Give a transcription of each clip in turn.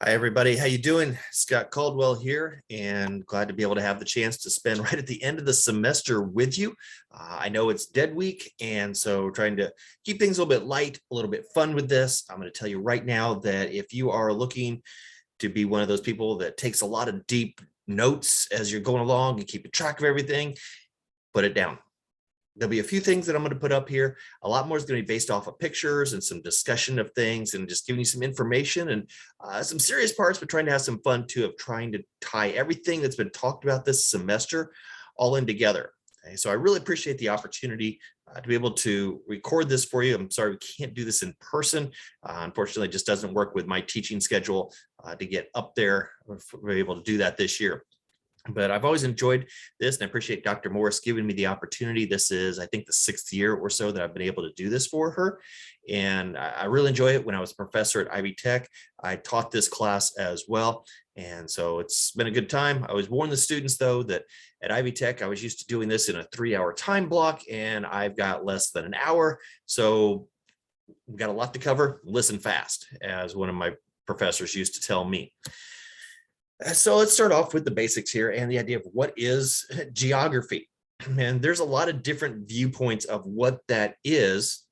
Hi, everybody. How you doing? Scott Caldwell here, and glad to be able to have the chance to spend right at the end of the semester with you. I know it's dead week, and so trying to keep things a little bit light, a little bit fun with this. I'm going to tell you right now that if you are looking to be one of those people that takes a lot of deep notes as you're going along and keeping track of everything, put it down. There'll be a few things that I'm going to put up here. A lot more is going to be based off of pictures and some discussion of things and just giving you some information and some serious parts, but trying to have some fun too of trying to tie everything that's been talked about this semester all in together. Okay, so I really appreciate the opportunity to be able to record this for you. I'm sorry we can't do this in person. Unfortunately, it just doesn't work with my teaching schedule to get up there. We're able to do that this year. But I've always enjoyed this, and I appreciate Dr. Morris giving me the opportunity. This is, I think, the 6th year or so that I've been able to do this for her. And I really enjoy it. When I was a professor at Ivy Tech, I taught this class as well. And so it's been a good time. I always warn the students, though, that at Ivy Tech, I was used to doing this in a 3-hour time block, and I've got less than an hour. So we've got a lot to cover. Listen fast, as one of my professors used to tell me. So let's start off with the basics here and the idea of what is geography. And there's a lot of different viewpoints of what that is.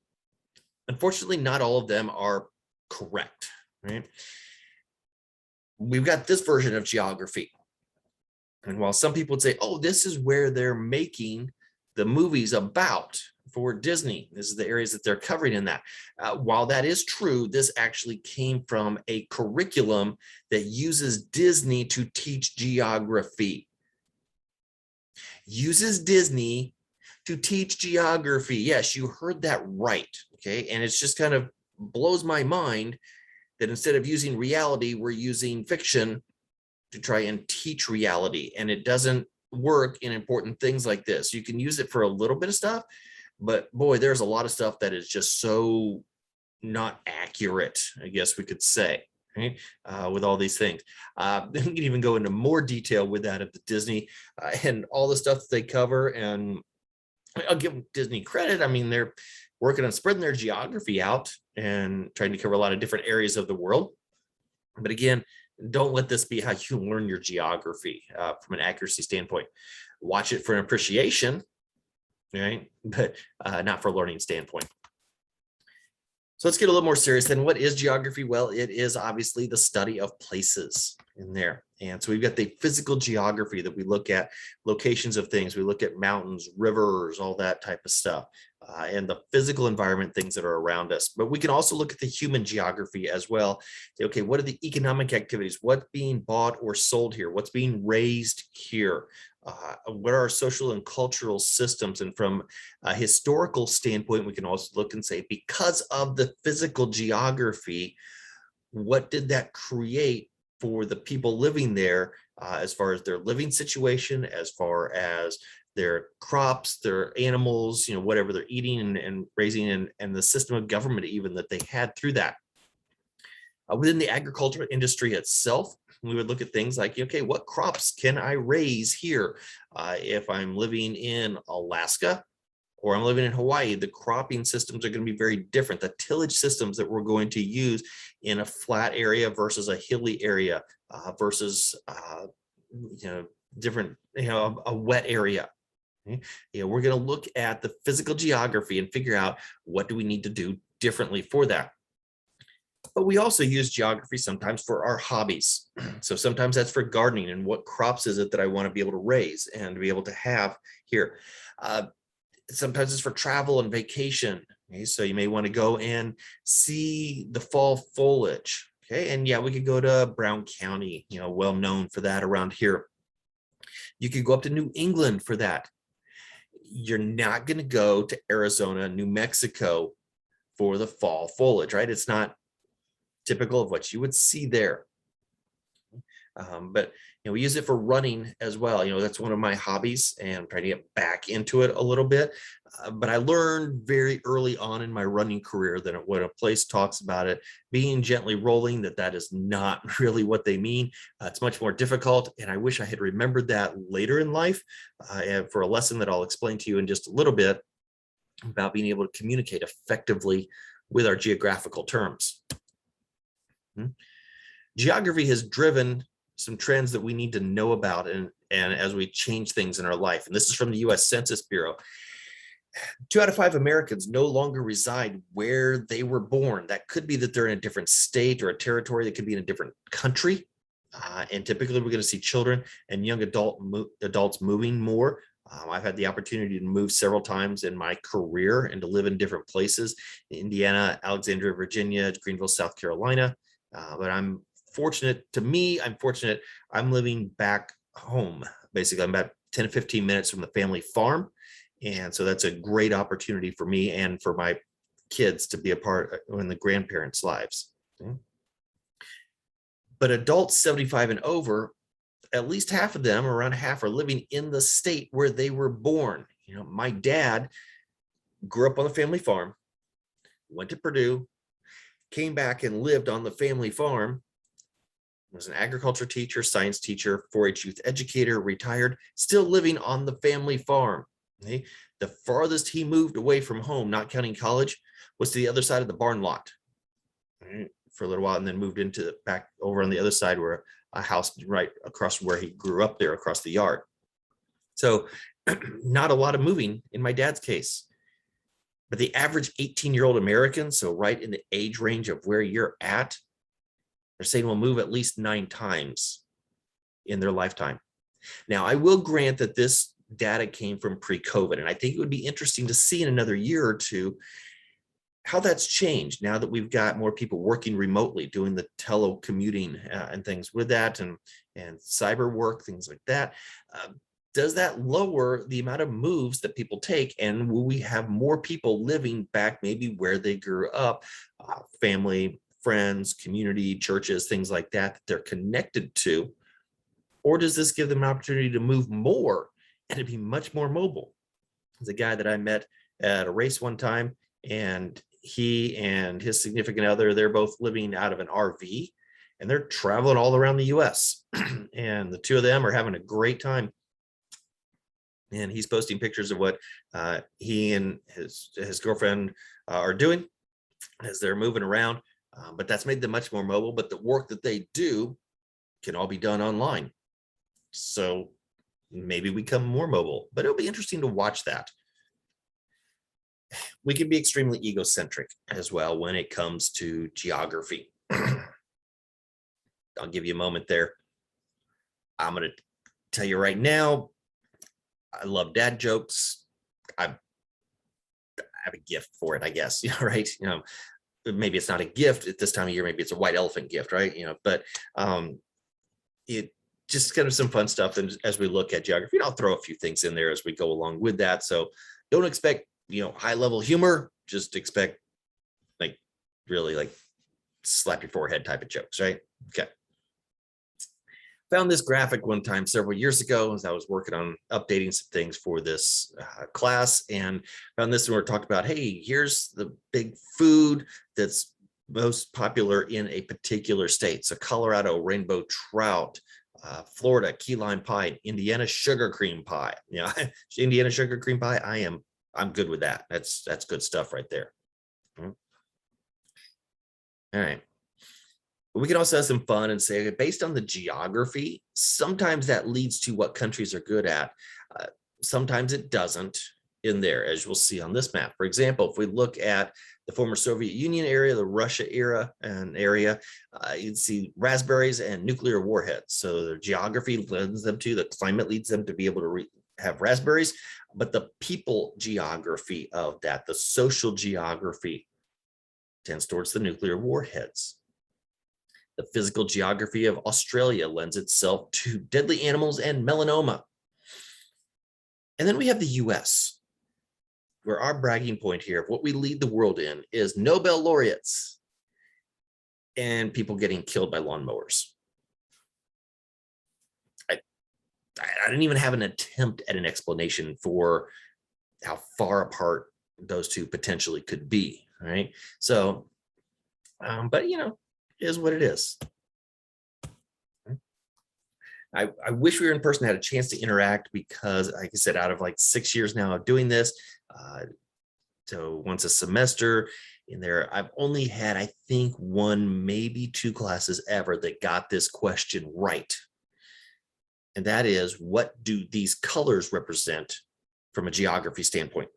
Unfortunately, not all of them are correct, right? We've got this version of geography. And while some people would say, oh, this is where they're making the movies about for Disney, this is the areas that they're covering in that. While that is true, this actually came from a curriculum that uses Disney to teach geography. Uses Disney to teach geography. Yes, you heard that right. Okay. And it's just kind of blows my mind that instead of using reality, we're using fiction to try and teach reality. And it doesn't work in important things like this. You can use it for a little bit of stuff, but boy, there's a lot of stuff that is just so not accurate, I guess we could say, right? With all these things. We can even go into more detail with that of the Disney and all the stuff that they cover. And I'll give Disney credit. I mean, they're working on spreading their geography out and trying to cover a lot of different areas of the world. But again, don't let this be how you learn your geography from an accuracy standpoint. Watch it for an appreciation, right? But not for a learning standpoint. So let's get a little more serious then. What is geography? Well, it is obviously the study of places in there. And so we've got the physical geography that we look at locations of things. We look at mountains, rivers, all that type of stuff, and the physical environment, things that are around us. But we can also look at the human geography as well. Say, okay, what are the economic activities? What's being bought or sold here? What's being raised here? What are our social and cultural systems? And from a historical standpoint, we can also look and say, because of the physical geography, what did that create for the people living there as far as their living situation, as far as their crops, their animals, whatever they're eating and raising, and the system of government even that they had through that. Within the agricultural industry itself, we would look at things like, okay, what crops can I raise here? If I'm living in Alaska or I'm living in Hawaii, the cropping systems are going to be very different. The tillage systems that we're going to use in a flat area versus a hilly area versus, different, a wet area. Okay? We're going to look at the physical geography and figure out what do we need to do differently for that. But we also use geography sometimes for our hobbies. So sometimes that's for gardening and what crops is it that I want to be able to raise and be able to have here. Sometimes it's for travel and vacation. Okay? So you may want to go and see the fall foliage. Okay, and yeah, we could go to Brown County, well known for that around here. You could go up to New England for that. You're not going to go to Arizona, New Mexico for the fall foliage, right? It's not typical of what you would see there. But we use it for running as well. That's one of my hobbies, and I'm trying to get back into it a little bit. But I learned very early on in my running career that when a place talks about it being gently rolling, that is not really what they mean. It's much more difficult, and I wish I had remembered that later in life for a lesson that I'll explain to you in just a little bit about being able to communicate effectively with our geographical terms. Geography has driven some trends that we need to know about, and as we change things in our life. And this is from the US Census Bureau. 2 out of 5 Americans no longer reside where they were born. That could be that they're in a different state or a territory. That could be in a different country. And typically we're going to see children and young adults moving more. I've had the opportunity to move several times in my career and to live in different places: Indiana, Alexandria, Virginia, Greenville, South Carolina. But I'm fortunate I'm living back home. Basically, I'm about 10 to 15 minutes from the family farm. And so that's a great opportunity for me and for my kids to be a part in the grandparents' lives. Okay. But adults 75 and over, at least half of them, around half, are living in the state where they were born. My dad grew up on the family farm, went to Purdue, came back and lived on the family farm, was an agriculture teacher, science teacher, 4-H youth educator, retired, still living on the family farm. Okay. The farthest he moved away from home, not counting college, was to the other side of the barn lot, right, for a little while, and then moved into back over on the other side where a house right across from where he grew up there across the yard. So not a lot of moving in my dad's case. But the average 18-year-old American, so right in the age range of where you're at, they're saying will move at least 9 times in their lifetime. Now, I will grant that this data came from pre-COVID, and I think it would be interesting to see in another year or two how that's changed now that we've got more people working remotely, doing the telecommuting and things with that, and cyber work, things like that. Does that lower the amount of moves that people take? And will we have more people living back maybe where they grew up, family, friends, community, churches, things like that they're connected to? Or does this give them an opportunity to move more and to be much more mobile? There's a guy that I met at a race one time, and he and his significant other, they're both living out of an RV, and they're traveling all around the US. And the two of them are having a great time. And he's posting pictures of what he and his girlfriend are doing as they're moving around. But that's made them much more mobile. But the work that they do can all be done online. So maybe we become more mobile, but it'll be interesting to watch that. We can be extremely egocentric as well when it comes to geography. I'll give you a moment there. I'm going to tell you right now, I love dad jokes. I have a gift for it, I guess, right? Maybe it's not a gift at this time of year. Maybe it's a white elephant gift, right? But it just kind of some fun stuff. And as we look at geography, and I'll throw a few things in there as we go along with that. So don't expect, high level humor. Just expect really slap your forehead type of jokes, right? Okay. Found this graphic one time several years ago as I was working on updating some things for this class, and found this, and we're talking about, hey, here's the big food that's most popular in a particular state. So Colorado, rainbow trout, Florida, key lime pie, Indiana, sugar cream pie. Indiana sugar cream pie. I'm good with that. That's good stuff right there. All right. We can also have some fun and say, based on the geography, sometimes that leads to what countries are good at. Sometimes it doesn't in there, as we'll see on this map. For example, if we look at the former Soviet Union area, the Russia era and area, you'd see raspberries and nuclear warheads. So the geography lends them to, the climate leads them to be able to have raspberries, but the people geography of that, the social geography, tends towards the nuclear warheads. The physical geography of Australia lends itself to deadly animals and melanoma. And then we have the US, where our bragging point here of what we lead the world in is Nobel laureates and people getting killed by lawnmowers. I didn't even have an attempt at an explanation for how far apart those two potentially could be, right? So, but is what it is. I wish we were in person, had a chance to interact, because like I said, out of 6 years now of doing this, so once a semester, in there. I've only had, I think, one, maybe two classes ever that got this question right. And that is, what do these colors represent from a geography standpoint?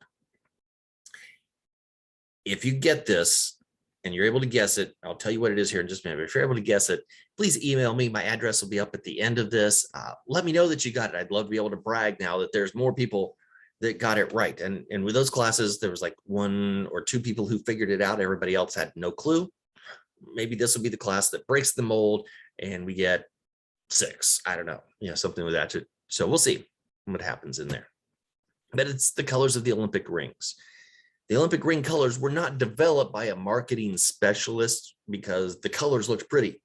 If you get this and you're able to guess it, I'll tell you what it is here in just a minute. But if you're able to guess it, please email me. My address will be up at the end of this. Let me know that you got it. I'd love to be able to brag now that there's more people that got it right. And with those classes, there was like one or two people who figured it out. Everybody else had no clue. Maybe this will be the class that breaks the mold and we get 6. I don't know, something like that. So we'll see what happens in there. But it's the colors of the Olympic rings. The Olympic ring colors were not developed by a marketing specialist because the colors looked pretty.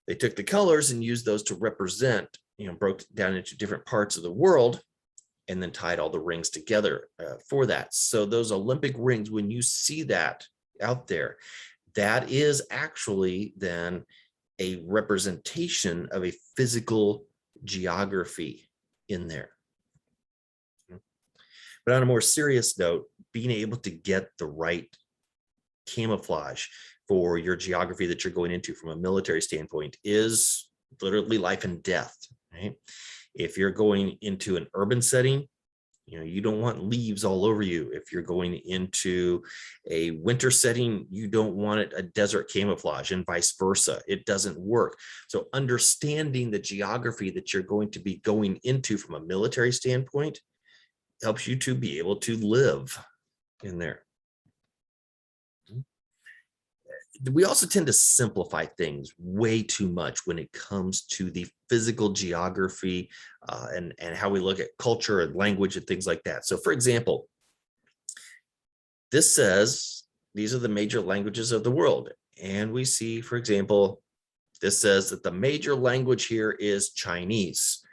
They took the colors and used those to represent, broke down into different parts of the world and then tied all the rings together for that. So those Olympic rings, when you see that out there, that is actually then a representation of a physical geography in there. But on a more serious note, being able to get the right camouflage for your geography that you're going into from a military standpoint is literally life and death, right? If you're going into an urban setting, you don't want leaves all over you. If you're going into a winter setting, you don't want it a desert camouflage, and vice versa. It doesn't work. So understanding the geography that you're going to be going into from a military standpoint helps you to be able to live in there. We also tend to simplify things way too much when it comes to the physical geography and how we look at culture and language and things like that. So for example, this says these are the major languages of the world. And we see, for example, this says that the major language here is Chinese.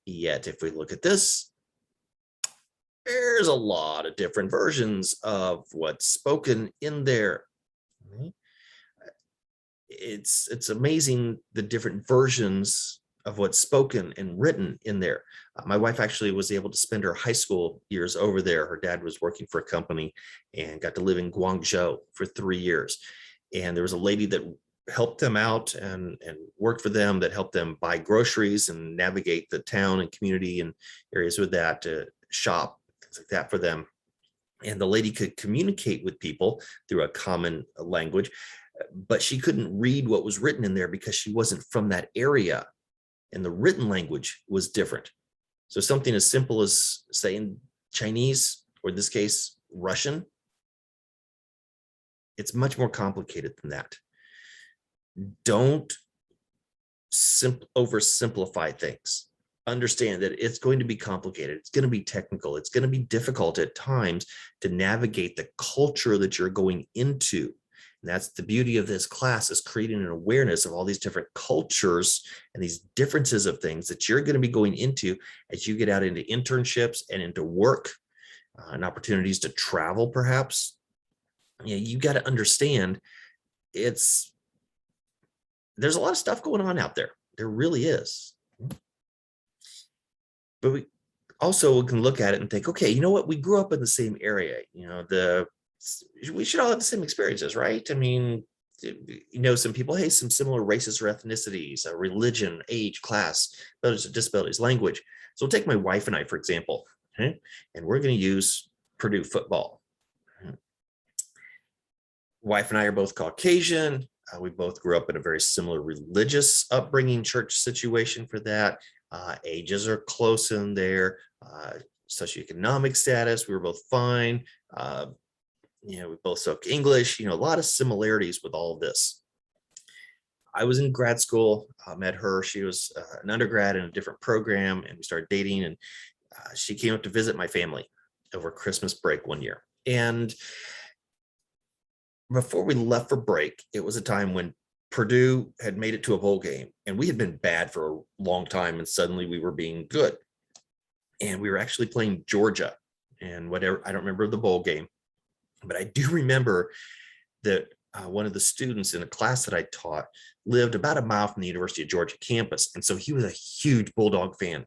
Yet, if we look at this, there's a lot of different versions of what's spoken in there. It's amazing the different versions of what's spoken and written in there. My wife actually was able to spend her high school years over there. Her dad was working for a company and got to live in Guangzhou for 3 years. And there was a lady that helped them out and worked for them, that helped them buy groceries and navigate the town and community and areas with that, to shop, things like that for them. And the lady could communicate with people through a common language, but she couldn't read what was written in there because she wasn't from that area. And the written language was different. So something as simple as saying Chinese, or in this case, Russian, it's much more complicated than that. Don't oversimplify things. Understand that it's going to be complicated. It's going to be technical. It's going to be difficult at times to navigate the culture that you're going into. And that's the beauty of this class, is creating an awareness of all these different cultures and these differences of things that you're going to be going into as you get out into internships and into work and opportunities to travel, perhaps. You got to understand there's a lot of stuff going on out there. There really is. But we also can look at it and think, okay, you know what? We grew up in the same area. We should all have the same experiences, right? I mean, some people, hey, some similar races or ethnicities, religion, age, class, disabilities, language. So we'll take my wife and I, for example, okay? And we're going to use Purdue football. Wife and I are both Caucasian. We both grew up in a very similar religious upbringing, church situation for that. Ages are close in there. Socioeconomic status, we were both fine. We both spoke English, a lot of similarities with all of this. I was in grad school, met her. She was an undergrad in a different program, and we started dating, and she came up to visit my family over Christmas break one year. And before we left for break, it was a time when Purdue had made it to a bowl game, and we had been bad for a long time, and suddenly we were being good. And we were actually playing Georgia, and whatever, I don't remember the bowl game, but I do remember that one of the students in a class that I taught lived about a mile from the University of Georgia campus. And so he was a huge Bulldog fan.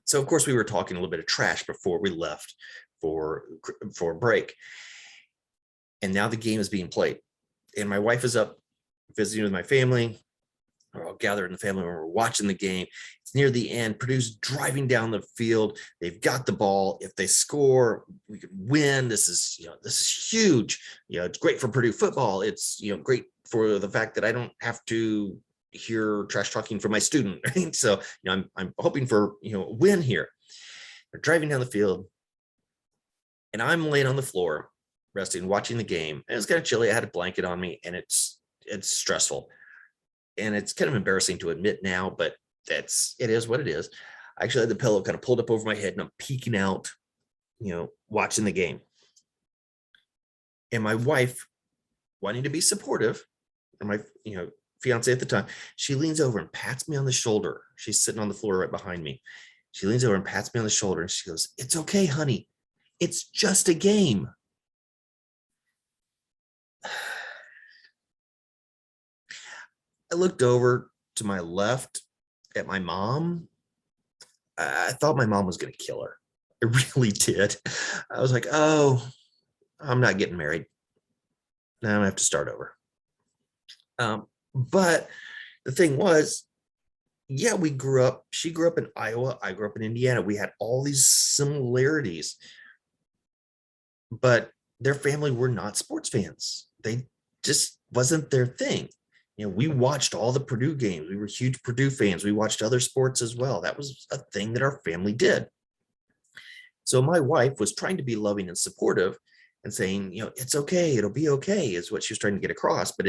So of course we were talking a little bit of trash before we left for a break. And now the game is being played. And my wife is up visiting with my family. We're all gathered in the family room. We're watching the game. It's near the end. Purdue's driving down the field. They've got the ball. If they score, we could win. This is huge. It's great for Purdue football. It's, great for the fact that I don't have to hear trash talking from my student. Right? So, I'm hoping for, a win here. They're driving down the field, and I'm laying on the floor, resting, watching the game. And it's kind of chilly. I had a blanket on me, and it's stressful. And it's kind of embarrassing to admit now, but it is what it is. I actually had the pillow kind of pulled up over my head, and I'm peeking out, watching the game. And my wife, wanting to be supportive, and my, fiance at the time, she leans over and pats me on the shoulder. She's sitting on the floor right behind me. She leans over and pats me on the shoulder, and she goes, "It's okay, honey. It's just a game." I looked over to my left at my mom. I thought my mom was going to kill her. I really did. I was like, oh, I'm not getting married. Now I'm going to have to start over. But the thing was, yeah, she grew up in Iowa. I grew up in Indiana. We had all these similarities, but their family were not sports fans. They just wasn't their thing. We watched all the Purdue games. We were huge Purdue fans. We watched other sports as well. That was a thing that our family did. So my wife was trying to be loving and supportive and saying, it's okay. It'll be okay, is what she was trying to get across, but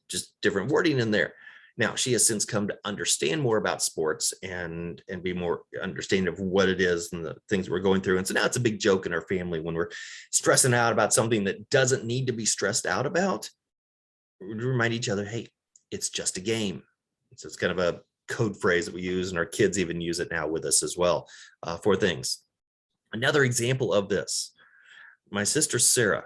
just different wording in there. Now, she has since come to understand more about sports and be more understanding of what it is and the things we're going through. And so now it's a big joke in our family when we're stressing out about something that doesn't need to be stressed out about. We remind each other, hey, it's just a game. So it's kind of a code phrase that we use, and our kids even use it now with us as well for things. Another example of this, my sister Sarah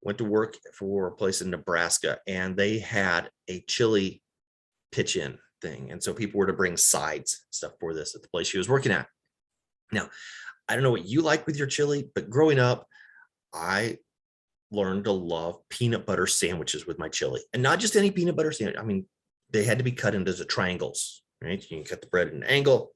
went to work for a place in Nebraska, and they had a chili pitch-in thing. And so people were to bring sides stuff for this at the place she was working at. Now, I don't know what you like with your chili, but growing up, I learned to love peanut butter sandwiches with my chili, and not just any peanut butter sandwich. I mean, they had to be cut into triangles, right? You can cut the bread at an angle.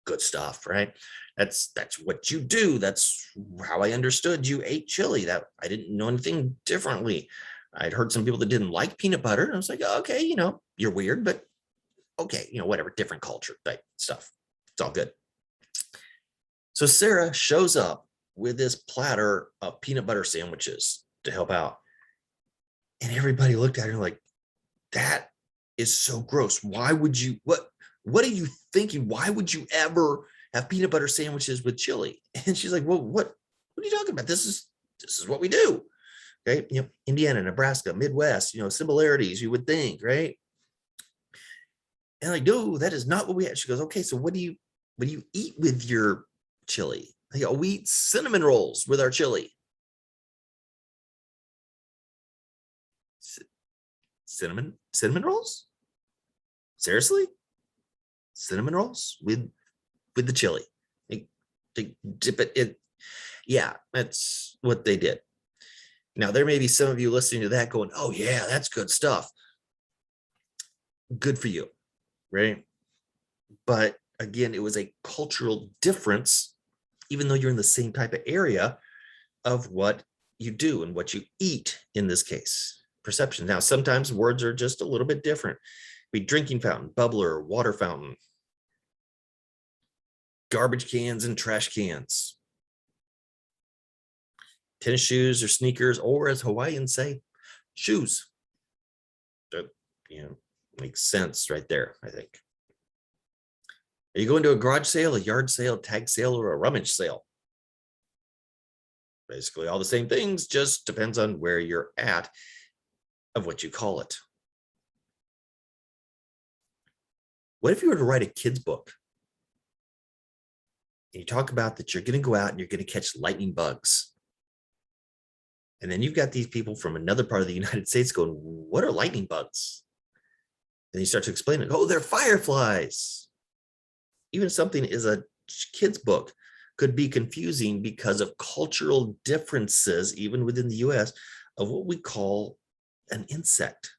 Good stuff, right? That's what you do. That's how I understood you ate chili. That I didn't know anything differently. I'd heard some people that didn't like peanut butter, and I was like, oh, okay, you're weird, but okay, whatever, different culture type stuff. It's all good. So Sarah shows up with this platter of peanut butter sandwiches to help out. And everybody looked at her like, that is so gross. Why would you, what are you thinking? Why would you ever have peanut butter sandwiches with chili? And she's like, well, what are you talking about? This is what we do. Okay. Indiana, Nebraska, Midwest, similarities, you would think, right? And like, no, that is not what we had. She goes, okay, so what do you eat with your chili? We eat cinnamon rolls with our chili. Cinnamon rolls? Seriously? Cinnamon rolls with the chili? They dip it in. Yeah, that's what they did. Now, there may be some of you listening to that going, oh yeah, that's good stuff. Good for you, right? But again, it was a cultural difference, even though you're in the same type of area, of what you do and what you eat in this case. Perception. Now, sometimes words are just a little bit different. Be drinking fountain, bubbler, water fountain, garbage cans and trash cans, tennis shoes or sneakers, or as Hawaiians say, shoes. That, makes sense right there, I think. Are you going to a garage sale, a yard sale, tag sale, or a rummage sale? Basically all the same things, just depends on where you're at of what you call it. What if you were to write a kid's book and you talk about that you're going to go out and you're going to catch lightning bugs? And then you've got these people from another part of the United States going, what are lightning bugs? And you start to explain it. Oh, they're fireflies. Even if something is a kid's book, could be confusing because of cultural differences, even within the US, of what we call an insect.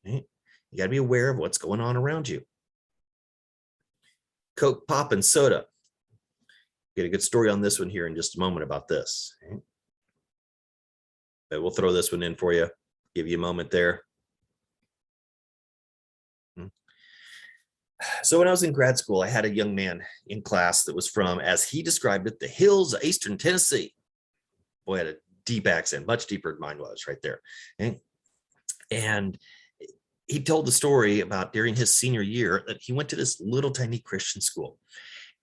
Right? You got to be aware of what's going on around you. Coke, pop, and soda. Get a good story on this one here in just a moment about this. Right? But we'll throw this one in for you. Give you a moment there. So when I was in grad school, I had a young man in class that was from, as he described it, the hills of Eastern Tennessee. Boy, had a deep accent, much deeper than mine was right there. And he told the story about during his senior year that he went to this little tiny Christian school.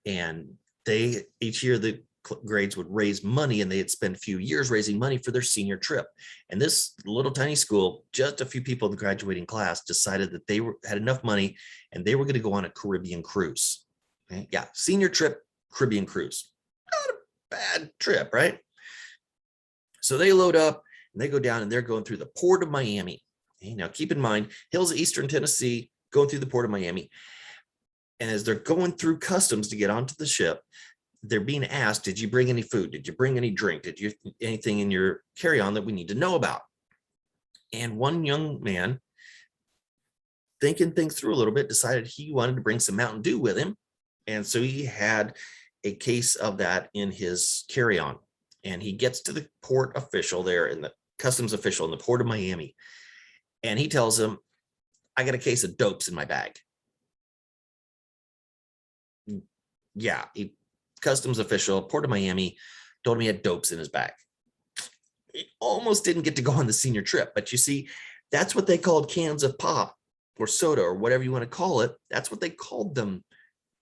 And they, each year, the grades would raise money, and they had spent a few years raising money for their senior trip. And this little tiny school, just a few people in the graduating class decided that they had enough money and they were going to go on a Caribbean cruise. Okay? Yeah, senior trip, Caribbean cruise. Not a bad trip, right? So they load up and they go down, and they're going through the port of Miami. Okay? Now, keep in mind, hills of Eastern Tennessee, going through the port of Miami. And as they're going through customs to get onto the ship, they're being asked, did you bring any food? Did you bring any drink? Did you anything in your carry-on that we need to know about? And one young man, thinking things through a little bit, decided he wanted to bring some Mountain Dew with him. And so he had a case of that in his carry-on. And he gets to the port official there, in the customs official in the port of Miami. And he tells him, I got a case of dopes in my bag. Yeah, customs official, Port of Miami, told him he had dopes in his bag. He almost didn't get to go on the senior trip, but you see, that's what they called cans of pop or soda or whatever you want to call it. That's what they called them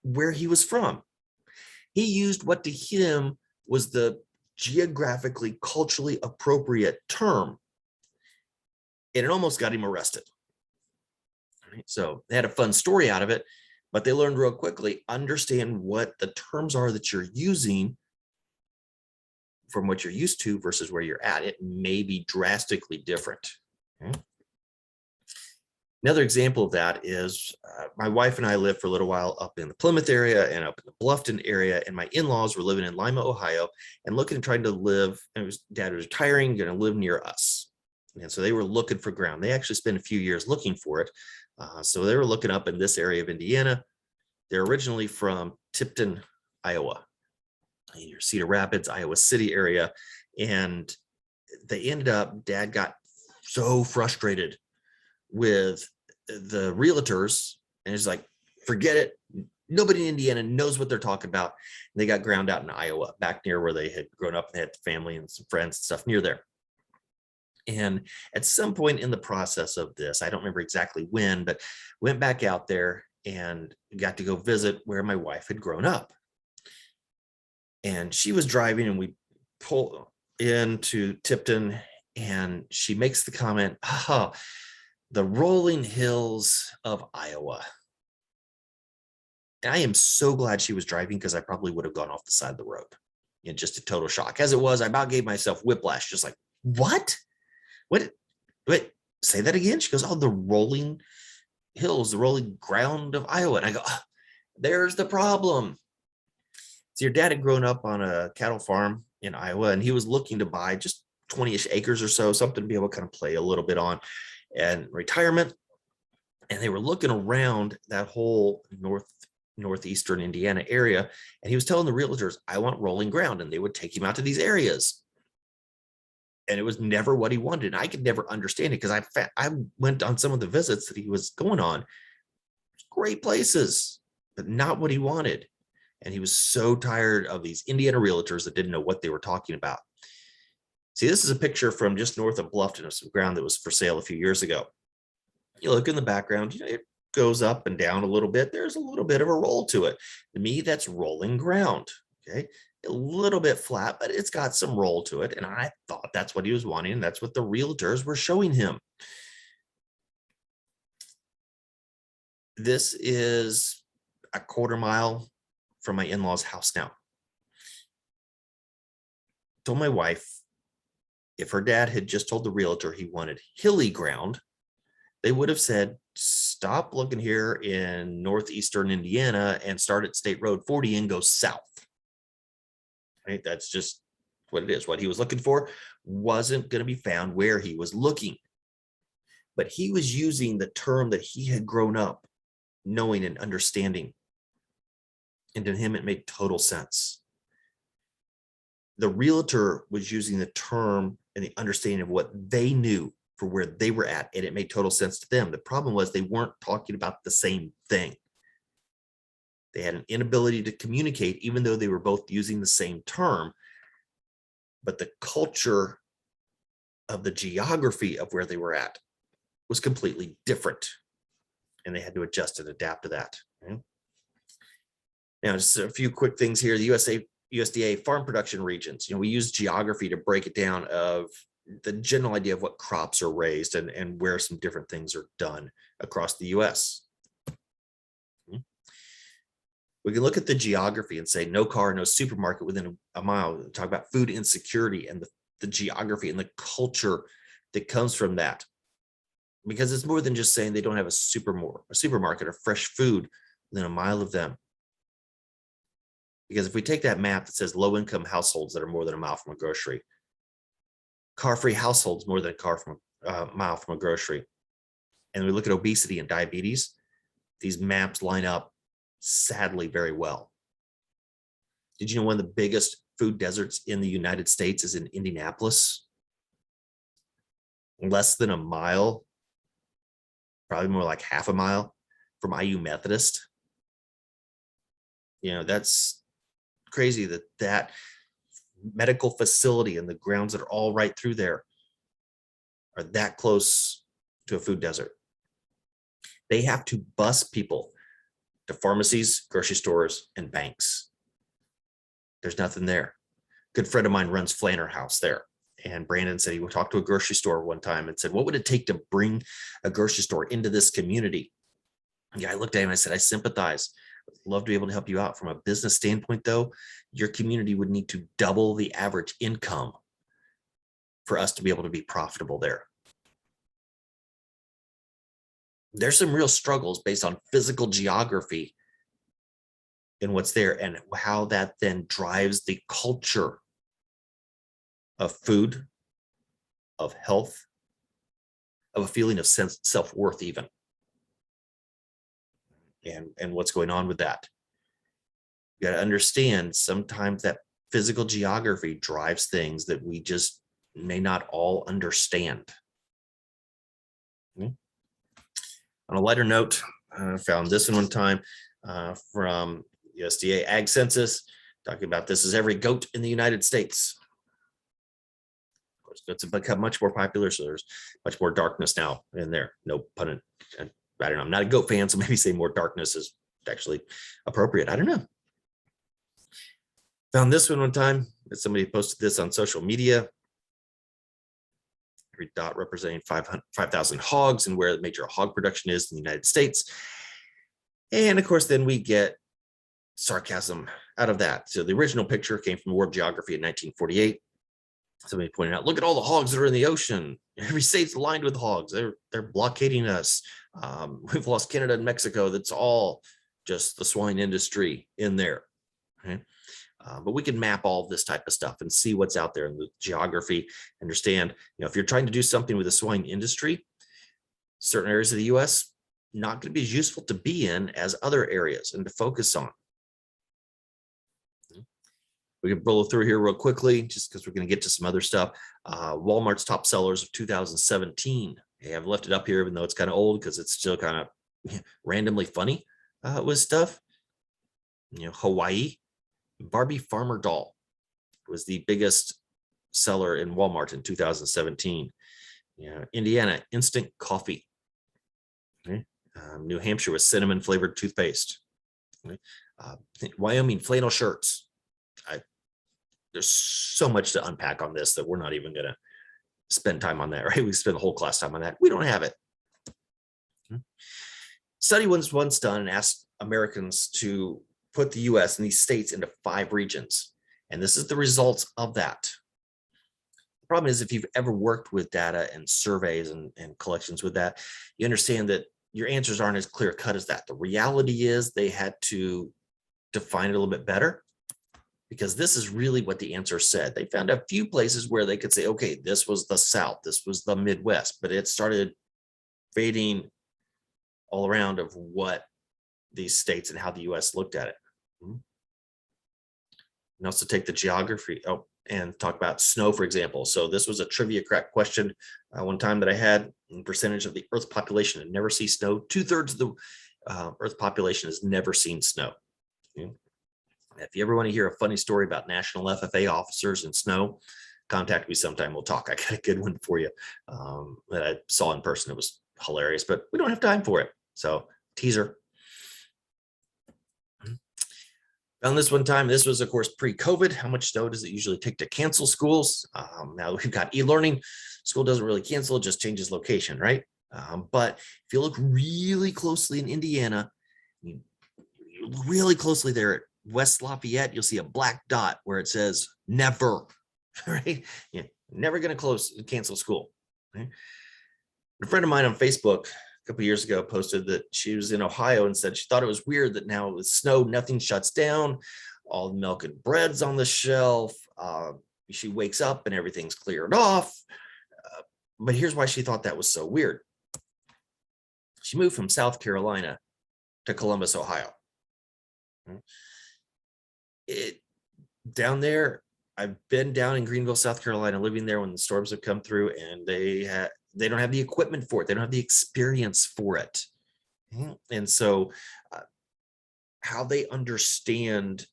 where he was from. He used what to him was the geographically, culturally appropriate term, and it almost got him arrested. Right? So they had a fun story out of it, but they learned real quickly, understand what the terms are that you're using from what you're used to versus where you're at. It may be drastically different. Okay? Another example of that is my wife and I lived for a little while up in the Plymouth area and up in the Bluffton area, and my in-laws were living in Lima, Ohio, and looking and trying to live, and dad was retiring, going to live near us. And so they were looking for ground. They actually spent a few years looking for it. So they were looking up in this area of Indiana. They're originally from Tipton, Iowa, in your Cedar Rapids, Iowa City area. And they ended up, dad got so frustrated with the realtors, and he's like, forget it. Nobody in Indiana knows what they're talking about. And they got ground out in Iowa, back near where they had grown up. They had family and some friends and stuff near there. And at some point in the process of this, I don't remember exactly when, but went back out there and got to go visit where my wife had grown up. And she was driving, and we pull into Tipton, and she makes the comment, oh, the rolling hills of Iowa. And I am so glad she was driving, because I probably would have gone off the side of the road in just a total shock. As it was, I about gave myself whiplash, just like, what? Wait, say that again? She goes, oh, the rolling hills, the rolling ground of Iowa. And I go, oh, there's the problem. So your dad had grown up on a cattle farm in Iowa, and he was looking to buy just 20-ish acres or so, something to be able to kind of play a little bit on and retirement. And they were looking around that whole northeastern Indiana area. And he was telling the realtors, I want rolling ground. And they would take him out to these areas. And it was never what he wanted. And I could never understand it, because I went on some of the visits that he was going on. Great places, but not what he wanted. And he was so tired of these Indiana realtors that didn't know what they were talking about. See, this is a picture from just north of Bluffton of some ground that was for sale a few years ago. You look in the background, it goes up and down a little bit. There's a little bit of a roll to it. To me, that's rolling ground. Okay. A little bit flat, but it's got some roll to it. And I thought that's what he was wanting. And that's what the realtors were showing him. This is a quarter mile from my in-laws' house now. Told my wife, if her dad had just told the realtor he wanted hilly ground, they would have said, stop looking here in northeastern Indiana and start at State Road 40 and go south. right? That's just what it is. What he was looking for wasn't going to be found where he was looking. But he was using the term that he had grown up knowing and understanding. And to him, it made total sense. The realtor was using the term and the understanding of what they knew for where they were at, and it made total sense to them. The problem was they weren't talking about the same thing. They had an inability to communicate, even though they were both using the same term, but the culture of the geography of where they were at was completely different, and they had to adjust and adapt to that. Okay? Now, just a few quick things here. The USDA farm production regions, we use geography to break it down of the general idea of what crops are raised and where some different things are done across the US. We can look at the geography and say no car, no supermarket within a mile. Talk about food insecurity and the geography and the culture that comes from that. Because it's more than just saying they don't have a supermarket or fresh food within a mile of them. Because if we take that map that says low-income households that are more than a mile from a grocery, car-free households more than a mile from a grocery, and we look at obesity and diabetes, these maps line up sadly very well. Did you know one of the biggest food deserts in the United States is in Indianapolis? Less than a mile, probably more like half a mile from IU Methodist. That's crazy that medical facility and the grounds that are all right through there are that close to a food desert. They have to bus people to pharmacies, grocery stores, and banks. There's nothing there. Good friend of mine runs Flanner House there. And Brandon said he would talk to a grocery store one time and said, what would it take to bring a grocery store into this community? Yeah, I looked at him and I said, I sympathize. I'd love to be able to help you out. From a business standpoint, though, your community would need to double the average income for us to be able to be profitable there. There's some real struggles based on physical geography and what's there and how that then drives the culture of food, of health, of a feeling of self-worth even. And what's going on with that. You got to understand sometimes that physical geography drives things that we just may not all understand. On a lighter note, I found this one time from USDA Ag Census, talking about this is every goat in the United States. Of course, goats have become much more popular, so there's much more darkness now in there. No pun intended. I don't know. I'm not a goat fan, so maybe say more darkness is actually appropriate. I don't know. Found this one time. Somebody posted this on social media. Every dot representing 5,000 hogs and where the major hog production is in the United States. And of course, then we get sarcasm out of that. So the original picture came from War of Geography in 1948. Somebody pointed out, look at all the hogs that are in the ocean. Every state's lined with hogs. They're blockading us. We've lost Canada and Mexico. That's all just the swine industry in there. Okay? But we can map all this type of stuff and see what's out there in the geography. Understand, if you're trying to do something with the swine industry, certain areas of the U.S. not going to be as useful to be in as other areas and to focus on. We can blow through here real quickly, just because we're going to get to some other stuff. Walmart's top sellers of 2017. Hey, I've left it up here, even though it's kind of old, because it's still kind of randomly funny with stuff. Hawaii, Barbie Farmer doll was the biggest seller in Walmart in 2017. Indiana, instant coffee. Okay. New Hampshire was cinnamon flavored toothpaste. Okay. Wyoming, flannel shirts. There's so much to unpack on this that we're not even going to spend time on that, right? We spend the whole class time on that. We don't have it. Study was once done and asked Americans to put the U.S. and these states into 5 regions. And this is the results of that. The problem is, if you've ever worked with data and surveys and collections with that, you understand that your answers aren't as clear cut as that. The reality is they had to define it a little bit better. because this is really what the answer said. They found a few places where they could say, okay, this was the South, this was the Midwest, but it started fading all around of what these states and how the US looked at it. And also take the geography and talk about snow, for example. So this was a trivia crack question one time that I had. Percentage of the Earth's population had never seen snow. 2/3 of the Earth population has never seen snow. If you ever want to hear a funny story about national FFA officers and snow, contact me sometime. We'll talk. I got a good one for you that I saw in person. It was hilarious, but we don't have time for it. So teaser. Found this one time. This was, of course, pre-COVID. How much snow does it usually take to cancel schools? Now that we've got e-learning, school doesn't really cancel, it just changes location, right? But if you look really closely in Indiana, you look really closely there at West Lafayette, you'll see a black dot where it says never, right? You're never going to cancel school. Right? A friend of mine on Facebook a couple of years ago posted that she was in Ohio and said she thought it was weird that now with snow, nothing shuts down, all the milk and bread's on the shelf. She wakes up and everything's cleared off. But here's why she thought that was so weird. She moved from South Carolina to Columbus, Ohio. Down there, I've been down in Greenville, South Carolina, living there when the storms have come through, and they don't have the equipment for it. They don't have the experience for it. And so how they understand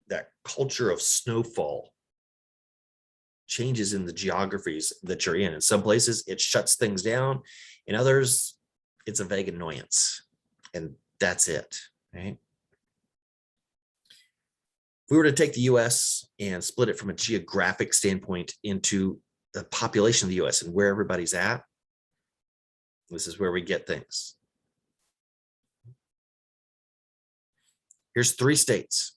that culture of snowfall changes in the geographies that you're in. In some places, it shuts things down. In others, it's a vague annoyance. And that's it, right? If we were to take the US and split it from a geographic standpoint into the population of the US and where everybody's at, this is where we get things. Here's 3 states.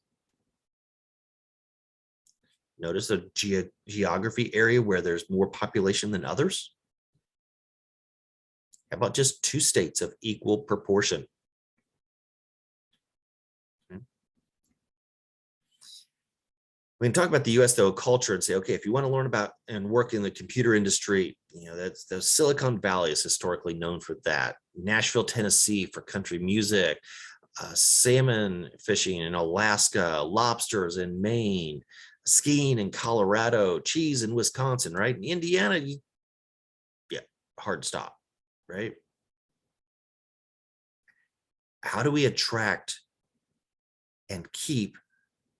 Notice the geography area where there's more population than others. How about just 2 states of equal proportion? We can talk about the US, though, culture, and say, okay, if you want to learn about and work in the computer industry, that's the Silicon Valley is historically known for that. Nashville, Tennessee for country music, salmon fishing in Alaska, lobsters in Maine, skiing in Colorado, cheese in Wisconsin, right? In Indiana, hard stop, right? How do we attract and keep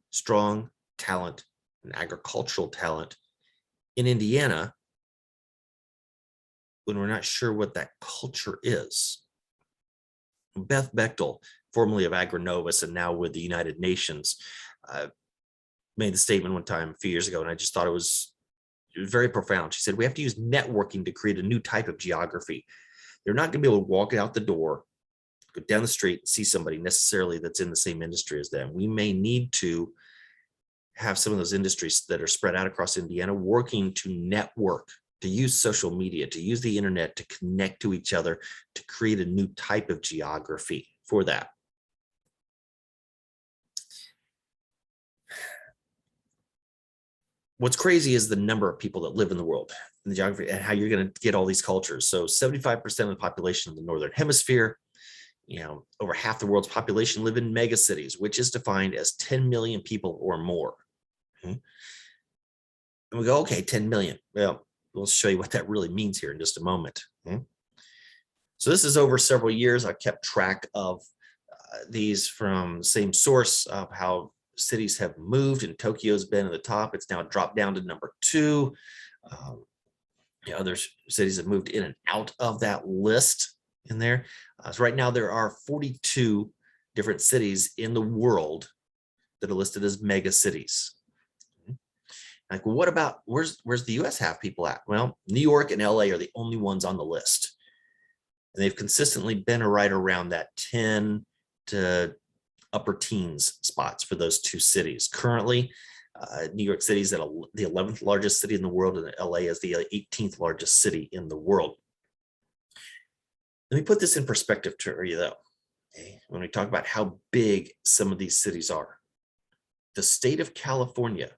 strong talent and agricultural talent in Indiana when we're not sure what that culture is? Beth Bechtel, formerly of Agronovus and now with the United Nations, made the statement one time a few years ago, and I just thought it was very profound. She said, we have to use networking to create a new type of geography. They're not going to be able to walk out the door, go down the street, and see somebody necessarily that's in the same industry as them. We may need to have some of those industries that are spread out across Indiana working to network, to use social media, to use the internet to connect to each other, to create a new type of geography for that. What's crazy is the number of people that live in the world, in the geography, and how you're going to get all these cultures. So 75% of the population in the Northern Hemisphere, over half the world's population live in megacities, which is defined as 10 million people or more. And we go, okay, 10 million. Well, we'll show you what that really means here in just a moment. So this is over several years. I kept track of these from the same source of how cities have moved, and Tokyo's been at the top. It's now dropped down to number 2. Other cities have moved in and out of that list in there. So right now there are 42 different cities in the world that are listed as mega cities. Like, well, what about where's the US have people at? Well, New York and LA are the only ones on the list. And they've consistently been right around that 10 to upper teens spots for those 2 cities. Currently, New York City is at the 11th largest city in the world, and LA is the 18th largest city in the world. Let me put this in perspective for you, though. Okay? When we talk about how big some of these cities are, the state of California,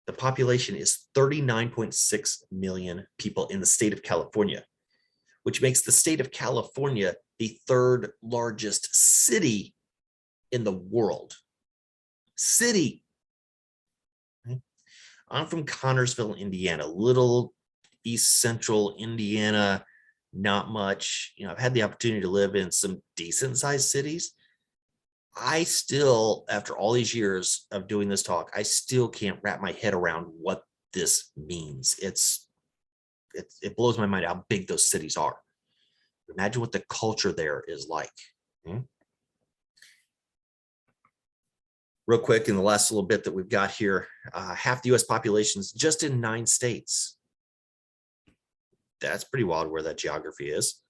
the population is 39.6 million people in the state of California, which makes the state of California the third largest city in the world. City. I'm from Connorsville, Indiana, little east central Indiana, not much. I've had the opportunity to live in some decent sized cities. I still, after all these years of doing this talk, I still can't wrap my head around what this means. It blows my mind how big those cities are. Imagine what the culture there is like. Real quick, in the last little bit that we've got here, half the US population is just in 9 states. That's pretty wild where that geography is.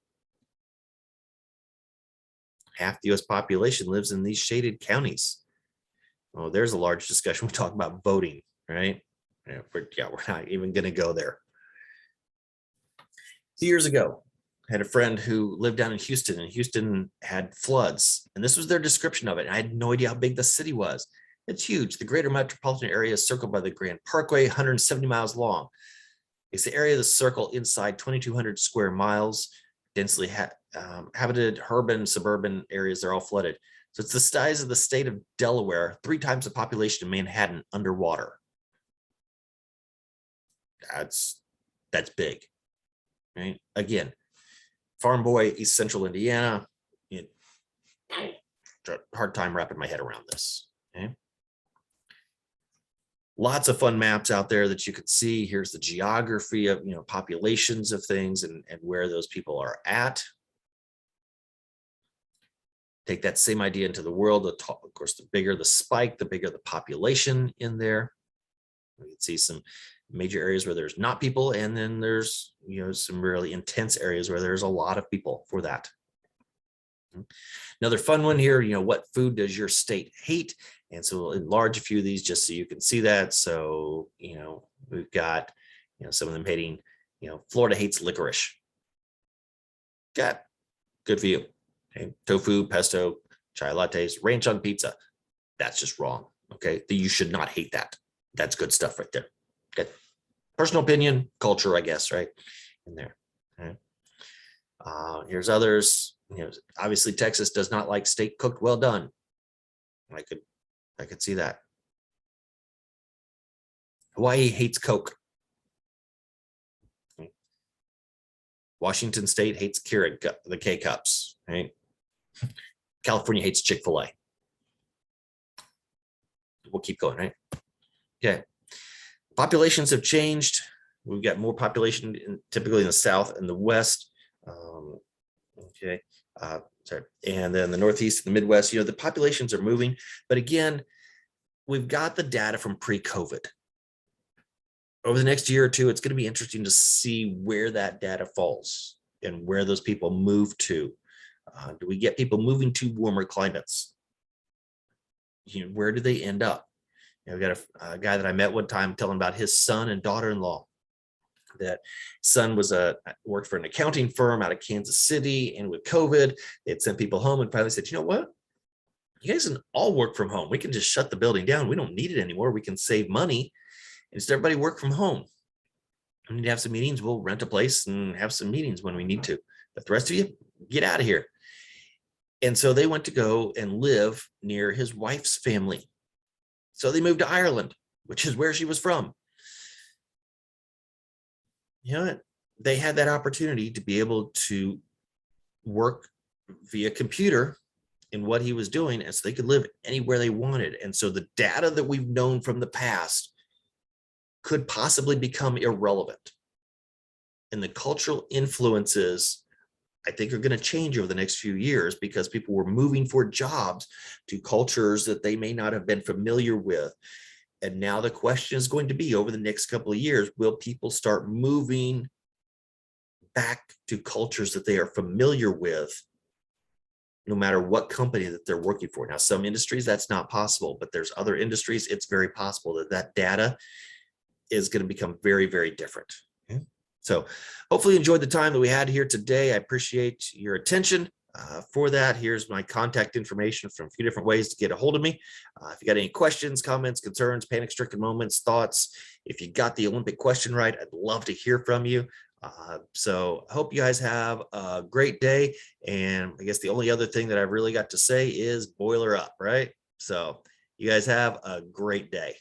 Half the US population lives in these shaded counties. Oh, there's a large discussion. We talk about voting, right? We're not even going to go there. 2 years ago, I had a friend who lived down in Houston, and Houston had floods. And this was their description of it. I had no idea how big the city was. It's huge. The greater metropolitan area is circled by the Grand Parkway, 170 miles long. It's the area of the circle inside 2,200 square miles, densely habited urban, suburban areas. They're all flooded. So it's the size of the state of Delaware, 3 times the population of Manhattan underwater. That's big, right? Again, farm boy, East Central Indiana. Hard time wrapping my head around this. Okay. Lots of fun maps out there that you could see. Here's the geography of populations of things and where those people are at. Take that same idea into the world. Of course, the bigger the spike, the bigger the population in there. You can see some major areas where there's not people, and then there's some really intense areas where there's a lot of people for that. Another fun one here, what food does your state hate? And so we'll enlarge a few of these just so you can see that. So, we've got, some of them hating, Florida hates licorice. Got good for you. Okay. Tofu, pesto, chai lattes, ranch on pizza. That's just wrong. Okay. You should not hate that. That's good stuff right there. Okay. Personal opinion, culture, I guess, right in there. Okay. Here's others. Obviously Texas does not like steak cooked well done. I could see that. Hawaii hates Coke. Okay. Washington State hates Keurig, the K cups. Right? California hates Chick-fil-A. We'll keep going, right? Okay. Populations have changed. We've got more population typically in the South and the West. Okay. Sorry. And then the Northeast and the Midwest, the populations are moving. But again, we've got the data from pre-COVID. Over the next year or two, it's going to be interesting to see where that data falls and where those people move to. Do we get people moving to warmer climates? Where do they end up? I've got a guy that I met one time telling about his son and daughter-in-law. That son worked for an accounting firm out of Kansas City, and with COVID, they'd sent people home and finally said, you know what? You guys can all work from home. We can just shut the building down. We don't need it anymore. We can save money and just everybody work from home. We need to have some meetings. We'll rent a place and have some meetings when we need to. But the rest of you, get out of here. And so they went to go and live near his wife's family. So they moved to Ireland, which is where she was from. They had that opportunity to be able to work via computer in what he was doing, and so they could live anywhere they wanted. And so the data that we've known from the past could possibly become irrelevant. And the cultural influences, I think, are going to change over the next few years because people were moving for jobs to cultures that they may not have been familiar with. And now the question is going to be, over the next couple of years, will people start moving back to cultures that they are familiar with, no matter what company that they're working for? Now, some industries, that's not possible, but there's other industries, it's very possible that data is going to become very, very different. Okay. So hopefully you enjoyed the time that we had here today. I appreciate your attention. For that, here's my contact information from a few different ways to get a hold of me. If you got any questions, comments, concerns, panic-stricken moments, thoughts, if you got the Olympic question right, I'd love to hear from you. So I hope you guys have a great day. And I guess the only other thing that I've really got to say is boiler up, right? So you guys have a great day.